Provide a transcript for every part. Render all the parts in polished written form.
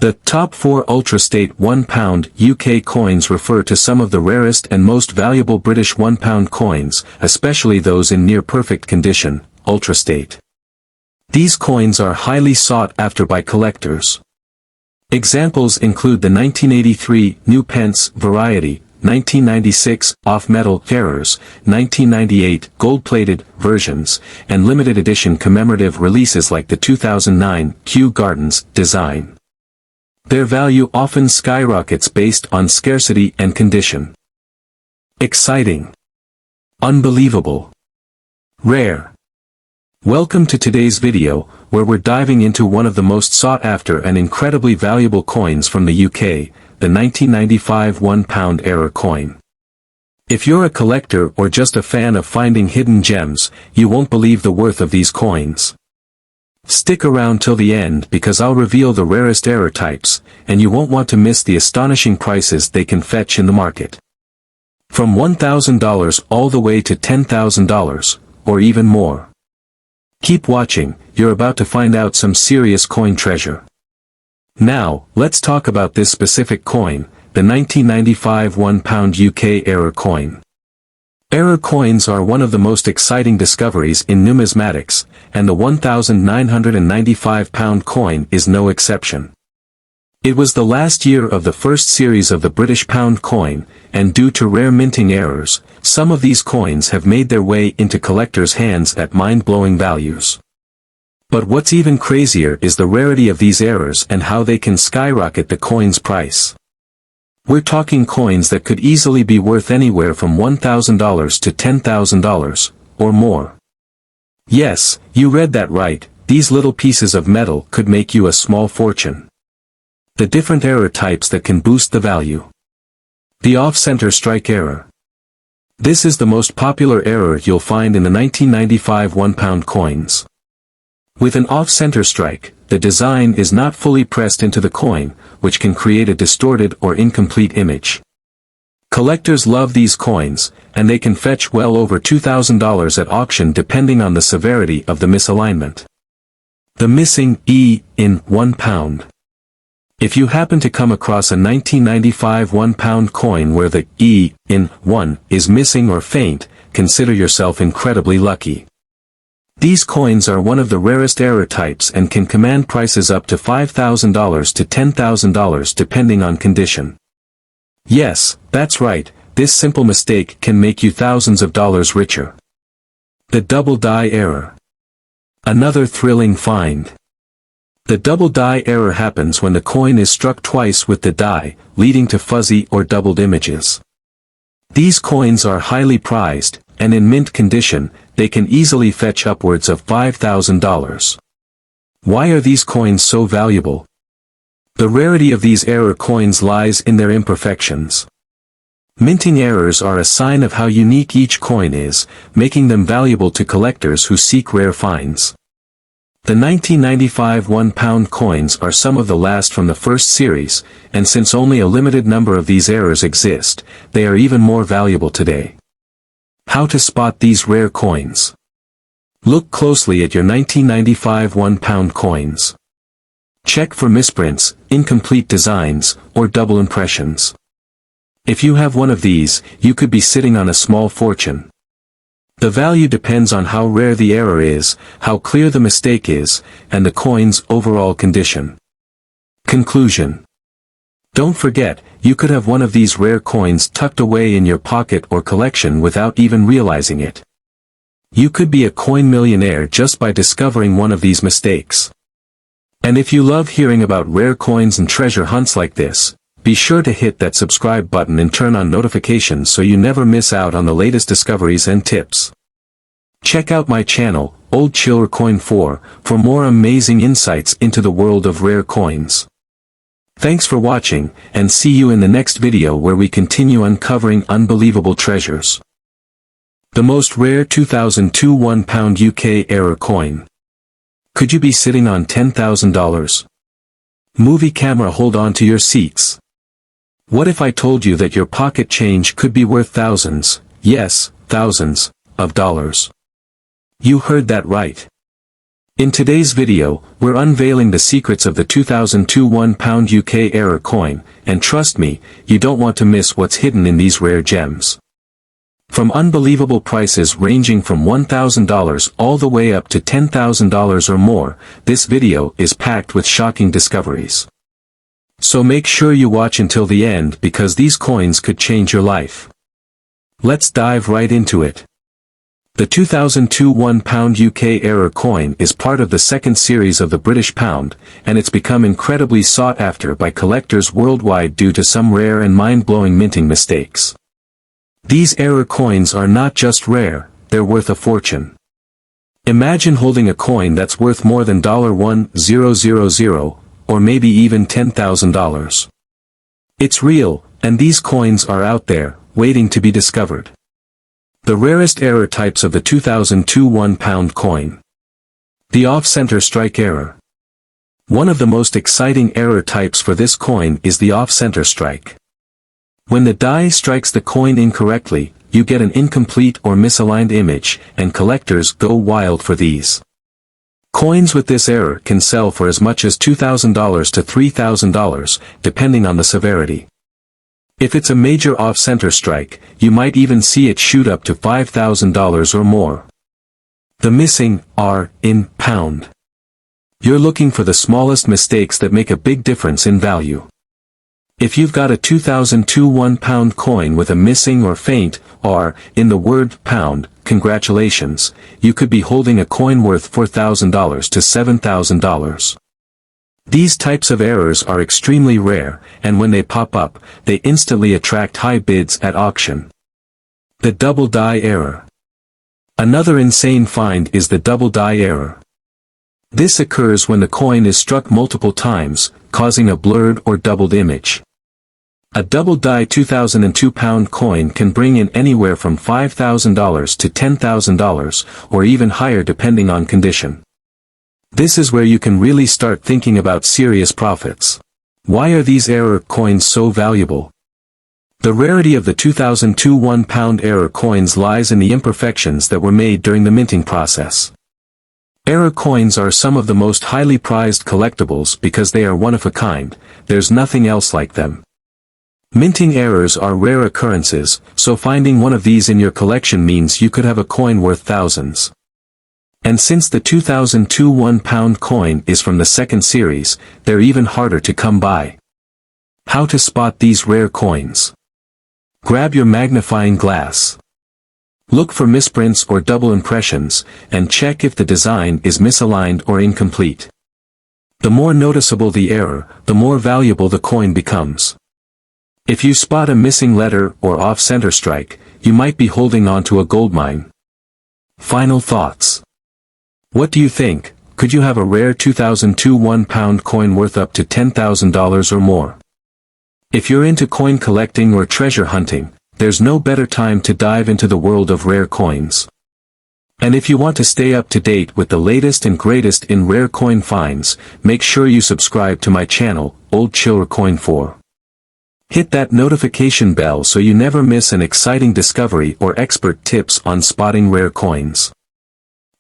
The top 4 ultra-state £1 UK coins refer to some of the rarest and most valuable British £1 coins, especially those in near-perfect condition, ultra-state. These coins are highly sought after by collectors. Examples include the 1983 New Pence variety, 1996 off-metal errors, 1998 gold-plated versions, and limited edition commemorative releases like the 2009 Kew Gardens design. Their value often skyrockets based on scarcity and condition. Exciting. Unbelievable. Rare. Welcome to today's video, where we're diving into one of the most sought-after and incredibly valuable coins from the UK, the 1995 £1 error coin. If you're a collector or just a fan of finding hidden gems, you won't believe the worth of these coins. Stick around till the end because I'll reveal the rarest error types, and you won't want to miss the astonishing prices they can fetch in the market. From $1,000 all the way to $10,000, or even more. Keep watching, you're about to find out some serious coin treasure. Now, let's talk about this specific coin, the 1995 £1 UK error coin. Error coins are one of the most exciting discoveries in numismatics, and the £1,995 coin is no exception. It was the last year of the first series of the British pound coin, and due to rare minting errors, some of these coins have made their way into collectors' hands at mind-blowing values. But what's even crazier is the rarity of these errors and how they can skyrocket the coin's price. We're talking coins that could easily be worth anywhere from $1,000 to $10,000, or more. Yes, you read that right, these little pieces of metal could make you a small fortune. The different error types that can boost the value. The off-center strike error. This is the most popular error you'll find in the 1995 £1 coins. With an off-center strike, the design is not fully pressed into the coin, which can create a distorted or incomplete image. Collectors love these coins, and they can fetch well over $2,000 at auction depending on the severity of the misalignment. The missing E in £1. If you happen to come across a 1995 £1 coin where the E in 1 is missing or faint, consider yourself incredibly lucky. These coins are one of the rarest error types and can command prices up to $5,000 to $10,000 depending on condition. Yes, that's right, this simple mistake can make you thousands of dollars richer. The double die error. Another thrilling find. The double die error happens when the coin is struck twice with the die, leading to fuzzy or doubled images. These coins are highly prized, and in mint condition, they can easily fetch upwards of $5,000. Why are these coins so valuable? The rarity of these error coins lies in their imperfections. Minting errors are a sign of how unique each coin is, making them valuable to collectors who seek rare finds. The 1995 £1 coins are some of the last from the first series, and since only a limited number of these errors exist, they are even more valuable today. How to spot these rare coins? Look closely at your 1995 £1 coins. Check for misprints, incomplete designs, or double impressions. If you have one of these, you could be sitting on a small fortune. The value depends on how rare the error is, how clear the mistake is, and the coin's overall condition. Conclusion. Don't forget, you could have one of these rare coins tucked away in your pocket or collection without even realizing it. You could be a coin millionaire just by discovering one of these mistakes. And if you love hearing about rare coins and treasure hunts like this, be sure to hit that subscribe button and turn on notifications so you never miss out on the latest discoveries and tips. Check out my channel, Old Chiller Coin 4, for more amazing insights into the world of rare coins. Thanks for watching, and see you in the next video where we continue uncovering unbelievable treasures. The most rare 2002 £1 UK error coin. Could you be sitting on $10,000? Movie camera, hold on to your seats. What if I told you that your pocket change could be worth thousands, yes, thousands, of dollars? You heard that right. In today's video, we're unveiling the secrets of the 2002 £1 UK error coin, and trust me, you don't want to miss what's hidden in these rare gems. From unbelievable prices ranging from $1,000 all the way up to $10,000 or more, this video is packed with shocking discoveries. So make sure you watch until the end because these coins could change your life. Let's dive right into it. The 2002 £1 UK error coin is part of the second series of the British pound, and it's become incredibly sought after by collectors worldwide due to some rare and mind-blowing minting mistakes. These error coins are not just rare, they're worth a fortune. Imagine holding a coin that's worth more than $1,000, or maybe even $10,000. It's real, and these coins are out there, waiting to be discovered. The rarest error types of the 2002 £1 coin. The off-center strike error. One of the most exciting error types for this coin is the off-center strike. When the die strikes the coin incorrectly, you get an incomplete or misaligned image, and collectors go wild for these. Coins with this error can sell for as much as $2,000 to $3,000, depending on the severity. If it's a major off-center strike, you might even see it shoot up to $5,000 or more. The missing are in pound. You're looking for the smallest mistakes that make a big difference in value. If you've got a 2002 £1 coin with a missing or faint R in the word pound, congratulations, you could be holding a coin worth $4,000 to $7,000. These types of errors are extremely rare, and when they pop up, they instantly attract high bids at auction. The double die error. Another insane find is the double die error. This occurs when the coin is struck multiple times, causing a blurred or doubled image. A double die 2002 £1 coin can bring in anywhere from $5,000 to $10,000, or even higher depending on condition. This is where you can really start thinking about serious profits. Why are these error coins so valuable? The rarity of the 2002 £1 error coins lies in the imperfections that were made during the minting process. Error coins are some of the most highly prized collectibles because they are one of a kind, there's nothing else like them. Minting errors are rare occurrences, so finding one of these in your collection means you could have a coin worth thousands. And since the 2002 £1 coin is from the second series, they're even harder to come by. How to spot these rare coins? Grab your magnifying glass. Look for misprints or double impressions, and check if the design is misaligned or incomplete. The more noticeable the error, the more valuable the coin becomes. If you spot a missing letter or off-center strike, you might be holding on to a goldmine. Final thoughts. What do you think? Could you have a rare 2002 £1 coin worth up to $10,000 or more? If you're into coin collecting or treasure hunting, there's no better time to dive into the world of rare coins. And if you want to stay up to date with the latest and greatest in rare coin finds, make sure you subscribe to my channel, Old Chiller Coin 4. Hit that notification bell so you never miss an exciting discovery or expert tips on spotting rare coins.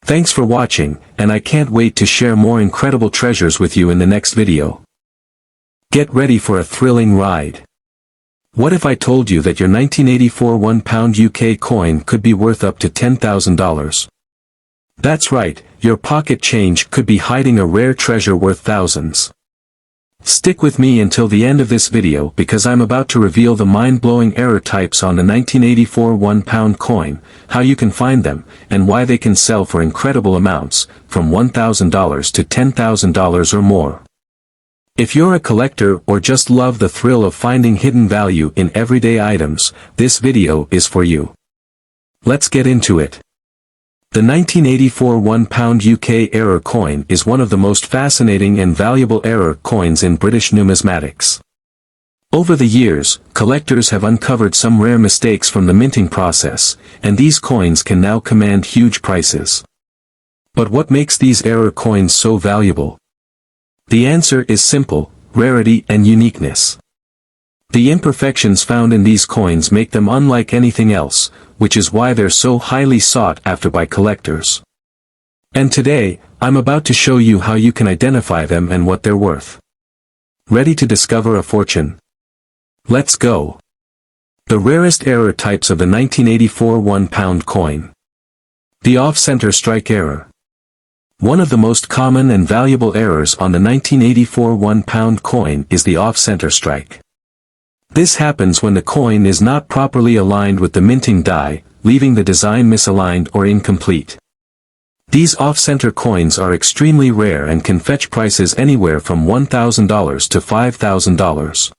Thanks for watching, and I can't wait to share more incredible treasures with you in the next video. Get ready for a thrilling ride. What if I told you that your 1984 £1 UK coin could be worth up to $10,000? That's right, your pocket change could be hiding a rare treasure worth thousands. Stick with me until the end of this video because I'm about to reveal the mind-blowing error types on the 1984 £1 coin, how you can find them, and why they can sell for incredible amounts, from $1,000 to $10,000 or more. If you're a collector or just love the thrill of finding hidden value in everyday items, this video is for you. Let's get into it. The 1984 £1 UK error coin is one of the most fascinating and valuable error coins in British numismatics. Over the years, collectors have uncovered some rare mistakes from the minting process, and these coins can now command huge prices. But what makes these error coins so valuable? The answer is simple: rarity and uniqueness. The imperfections found in these coins make them unlike anything else, which is why they're so highly sought after by collectors. And today, I'm about to show you how you can identify them and what they're worth. Ready to discover a fortune? Let's go. The rarest error types of the 1984 £1 coin. The off-center strike error. One of the most common and valuable errors on the 1984 £1 coin is the off-center strike. This happens when the coin is not properly aligned with the minting die, leaving the design misaligned or incomplete. These off-center coins are extremely rare and can fetch prices anywhere from $1,000 to $5,000.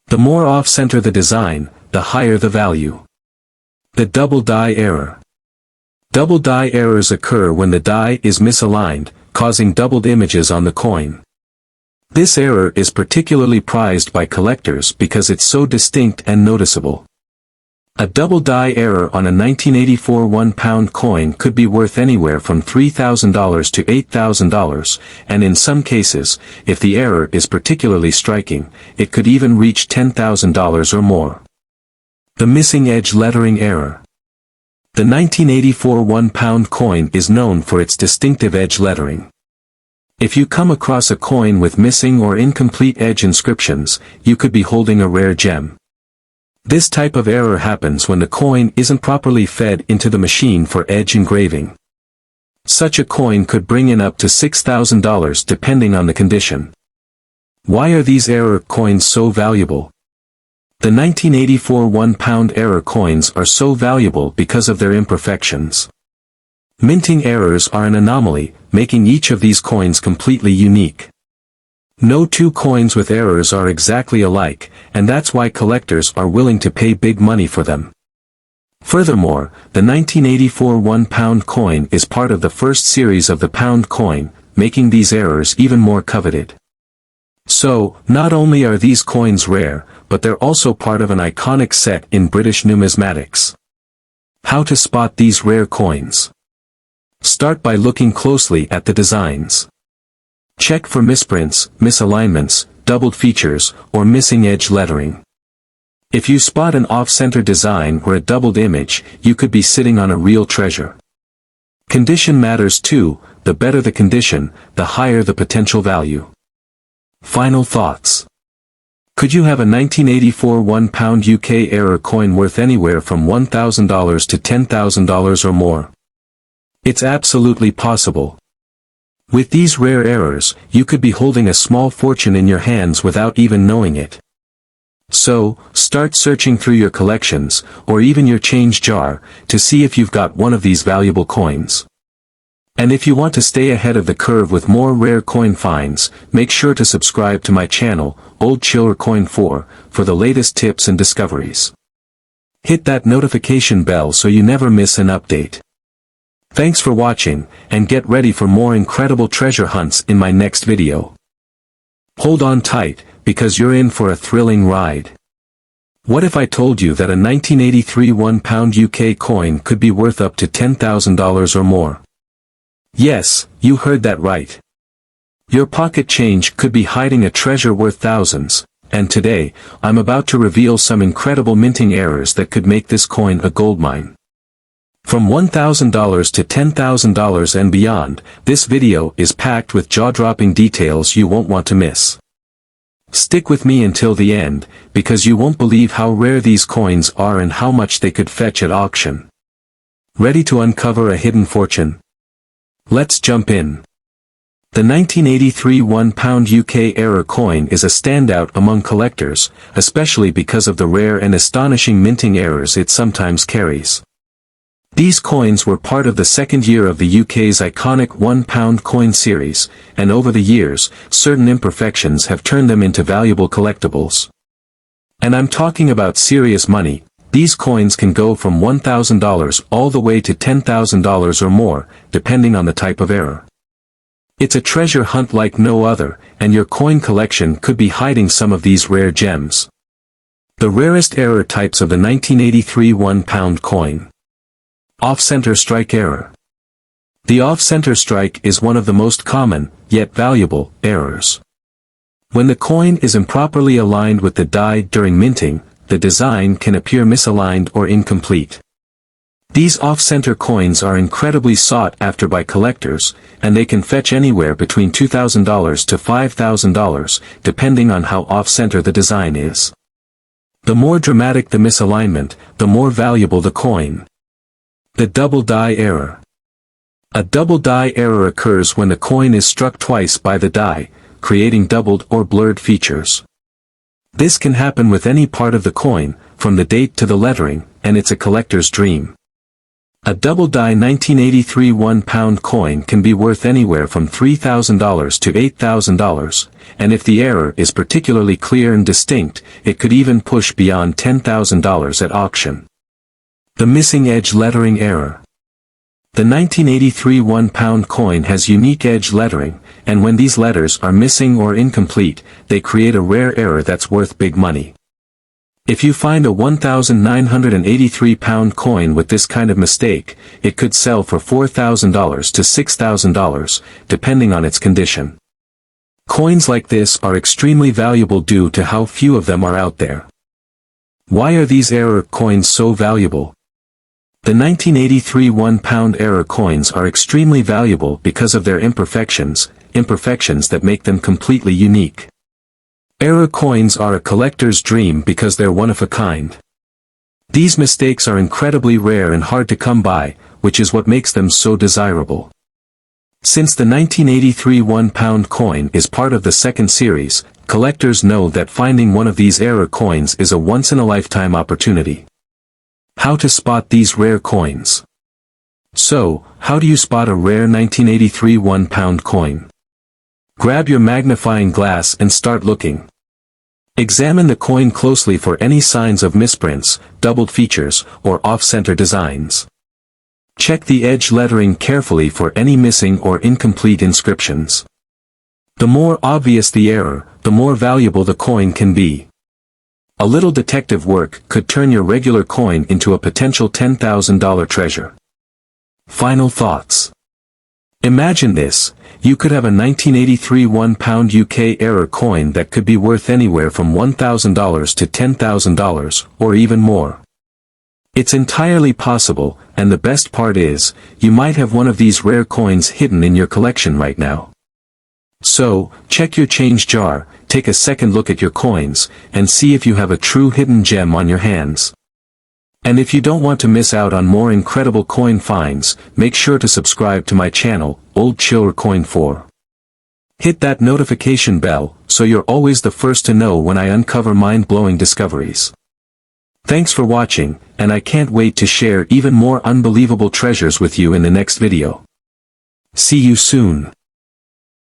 The more off-center the design, the higher the value. The double die error. Double die errors occur when the die is misaligned, causing doubled images on the coin. This error is particularly prized by collectors because it's so distinct and noticeable. A double die error on a 1984 £1 coin could be worth anywhere from $3,000 to $8,000, and in some cases, if the error is particularly striking, it could even reach $10,000 or more. The missing edge lettering error. The 1984 £1 coin is known for its distinctive edge lettering. If you come across a coin with missing or incomplete edge inscriptions, you could be holding a rare gem. This type of error happens when the coin isn't properly fed into the machine for edge engraving. Such a coin could bring in up to $6,000 depending on the condition. Why are these error coins so valuable? The 1984 £1 error coins are so valuable because of their imperfections. Minting errors are an anomaly, making each of these coins completely unique. No two coins with errors are exactly alike, and that's why collectors are willing to pay big money for them. Furthermore, the 1984 £1 coin is part of the first series of the pound coin, making these errors even more coveted. So, not only are these coins rare, but they're also part of an iconic set in British numismatics. How to spot these rare coins? Start by looking closely at the designs. Check for misprints, misalignments, doubled features, or missing edge lettering. If you spot an off-center design or a doubled image, you could be sitting on a real treasure. Condition matters too. The better the condition, the higher the potential value. Final thoughts. Could you have a 1984 £1 UK error coin worth anywhere from $1,000 to $10,000 or more? It's absolutely possible. With these rare errors, you could be holding a small fortune in your hands without even knowing it. So, start searching through your collections, or even your change jar, to see if you've got one of these valuable coins. And if you want to stay ahead of the curve with more rare coin finds, make sure to subscribe to my channel, Old Chiller Coin 4, for the latest tips and discoveries. Hit that notification bell so you never miss an update. Thanks for watching, and get ready for more incredible treasure hunts in my next video. Hold on tight, because you're in for a thrilling ride. What if I told you that a 1983 £1 UK coin could be worth up to $10,000 or more? Yes, you heard that right. Your pocket change could be hiding a treasure worth thousands, and today, I'm about to reveal some incredible minting errors that could make this coin a goldmine. From $1,000 to $10,000 and beyond, this video is packed with jaw-dropping details you won't want to miss. Stick with me until the end, because you won't believe how rare these coins are and how much they could fetch at auction. Ready to uncover a hidden fortune? Let's jump in. The 1983 £1 UK error coin is a standout among collectors, especially because of the rare and astonishing minting errors it sometimes carries. These coins were part of the second year of the UK's iconic £1 coin series, and over the years, certain imperfections have turned them into valuable collectibles. And I'm talking about serious money. These coins can go from $1,000 all the way to $10,000 or more, depending on the type of error. It's a treasure hunt like no other, and your coin collection could be hiding some of these rare gems. The rarest error types of the 1983 £1 coin. Off-center strike error. The off-center strike is one of the most common, yet valuable, errors. When the coin is improperly aligned with the die during minting, the design can appear misaligned or incomplete. These off-center coins are incredibly sought after by collectors, and they can fetch anywhere between $2,000 to $5,000, depending on how off-center the design is. The more dramatic the misalignment, the more valuable the coin. The double die error. A double die error occurs when the coin is struck twice by the die, creating doubled or blurred features. This can happen with any part of the coin, from the date to the lettering, and it's a collector's dream. A double die 1983 1-pound coin can be worth anywhere from $3,000 to $8,000, and if the error is particularly clear and distinct, it could even push beyond $10,000 at auction. The missing edge lettering error. The 1983 1-pound coin has unique edge lettering, and when these letters are missing or incomplete, they create a rare error that's worth big money. If you find a 1,983-pound coin with this kind of mistake, it could sell for $4,000 to $6,000, depending on its condition. Coins like this are extremely valuable due to how few of them are out there. Why are these error coins so valuable? The 1983 1-pound error coins are extremely valuable because of their imperfections that make them completely unique. Error coins are a collector's dream because they're one of a kind. These mistakes are incredibly rare and hard to come by, which is what makes them so desirable. Since the 1983 1-pound coin is part of the second series, collectors know that finding one of these error coins is a once-in-a-lifetime opportunity. How to spot these rare coins? So, how do you spot a rare 1983 1-pound coin? Grab your magnifying glass and start looking. Examine the coin closely for any signs of misprints, doubled features, or off-center designs. Check the edge lettering carefully for any missing or incomplete inscriptions. The more obvious the error, the more valuable the coin can be. A little detective work could turn your regular coin into a potential $10,000 treasure. Final thoughts. Imagine this, you could have a 1983 1-pound UK error coin that could be worth anywhere from $1,000 to $10,000, or even more. It's entirely possible, and the best part is, you might have one of these rare coins hidden in your collection right now. So, check your change jar, take a second look at your coins, and see if you have a true hidden gem on your hands. And if you don't want to miss out on more incredible coin finds, make sure to subscribe to my channel, Old Chiller Coin 4. Hit that notification bell, so you're always the first to know when I uncover mind-blowing discoveries. Thanks for watching, and I can't wait to share even more unbelievable treasures with you in the next video. See you soon.